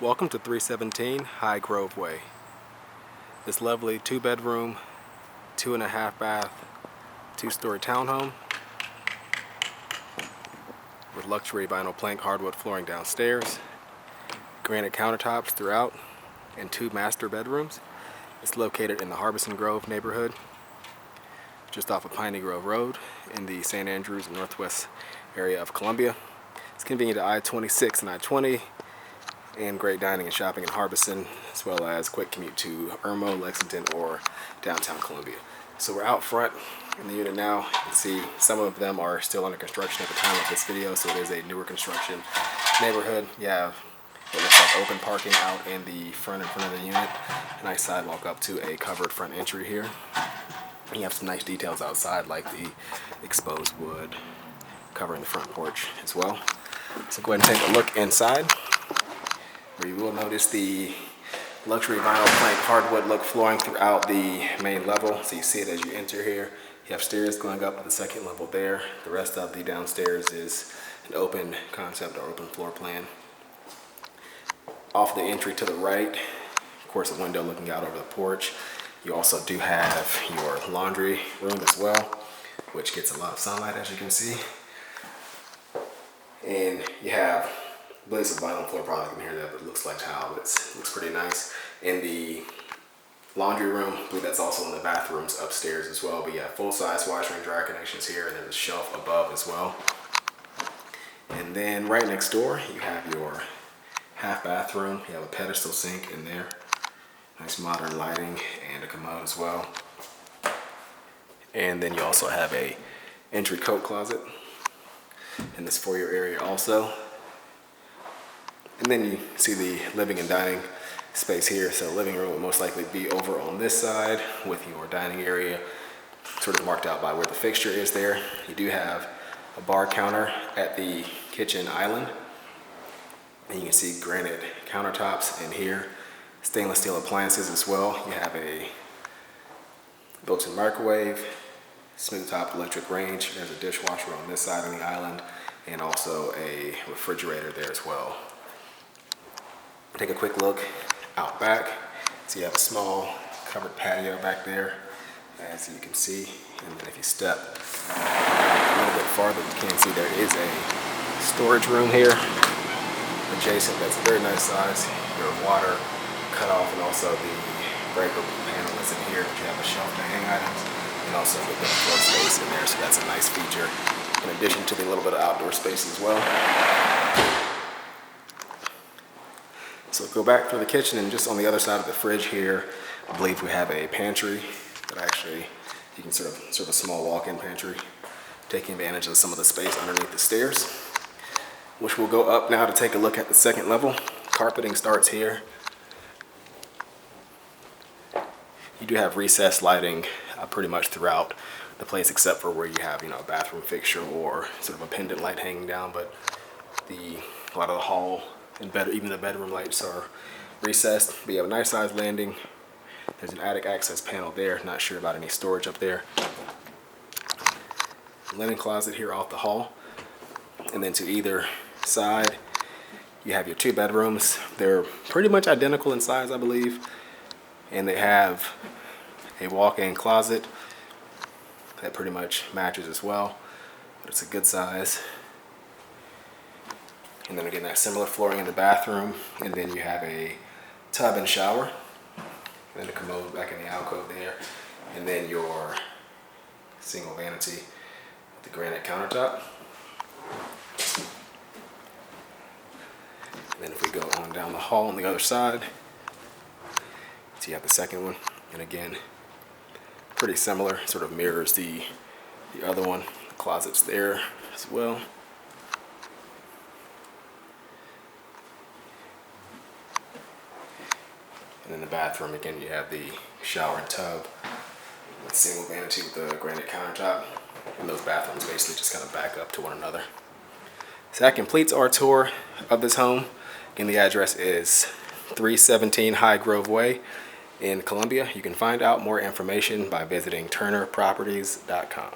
Welcome to 317 High Grove Way. This lovely 2-bedroom, 2.5 bath, 2-story townhome with luxury vinyl plank hardwood flooring downstairs, granite countertops throughout, and 2 master bedrooms. It's located in the Harbison Grove neighborhood, just off of Piney Grove Road in the St. Andrews Northwest area of Columbia. It's convenient to I-26 and I-20, and great dining and shopping in Harbison, as well as quick commute to Irmo, Lexington, or downtown Columbia. So we're out front in the unit now. You can see some of them are still under construction at the time of this video, so it is a newer construction neighborhood. You have what looks like open parking out in the front of the unit, a nice sidewalk up to a covered front entry here. And you have some nice details outside, like the exposed wood covering the front porch as well. So go ahead and take a look inside, where you will notice the luxury vinyl plank hardwood look flooring throughout the main level. So you see it as you enter here. You have stairs going up to the second level there. The rest of the downstairs is an open concept or open floor plan. Off the entry to the right, of course, a window looking out over the porch. You also do have your laundry room as well, which gets a lot of sunlight, as you can see. And you have, I believe it's a vinyl floor product in here that it looks like tile, but it looks pretty nice. In the laundry room, I believe that's also in the bathrooms upstairs as well. But you have full-size washer and dryer connections here, and there's a shelf above as well. And then right next door, you have your half bathroom. You have a pedestal sink in there. Nice modern lighting and a commode as well. And then you also have a entry coat closet in this foyer area also. And then you see the living and dining space here. So the living room will most likely be over on this side, with your dining area sort of marked out by where the fixture is there. You do have a bar counter at the kitchen island. And you can see granite countertops in here. Stainless steel appliances as well. You have a built-in microwave, smooth top electric range. There's a dishwasher on this side of the island, and also a refrigerator there as well. Take a quick look out back. So you have a small covered patio back there, as you can see. And then if you step a little bit farther, you can see there is a storage room here adjacent. That's a very nice size. Your water cutoff, and also the breaker panel is in here. You have a shelf to hang items, and also a bit of floor space in there. So that's a nice feature, in addition to the little bit of outdoor space as well. So go back through the kitchen, and just on the other side of the fridge here, I believe we have a pantry that actually you can serve a small walk-in pantry, taking advantage of some of the space underneath the stairs, which we'll go up now to take a look at the second level. Carpeting starts here. You do have recessed lighting pretty much throughout the place, except for where you have, a bathroom fixture or sort of a pendant light hanging down. But a lot of the hall and even the bedroom lights are recessed. But you have a nice sized landing. There's an attic access panel there. Not sure about any storage up there. Linen closet here off the hall. And then to either side, you have your 2 bedrooms. They're pretty much identical in size, I believe. And they have a walk-in closet that pretty much matches as well. But it's a good size. And then again, that similar flooring in the bathroom. And then you have a tub and shower. And then a commode back in the alcove there. And then your single vanity with the granite countertop. And then if we go on down the hall on the other side, so you have the second one. And again, pretty similar, sort of mirrors the other one. The closet's there as well. And in the bathroom, again, you have the shower and tub with single vanity with the granite countertop. And those bathrooms basically just kind of back up to one another. So that completes our tour of this home. Again, the address is 317 High Grove Way in Columbia. You can find out more information by visiting turnerproperties.com.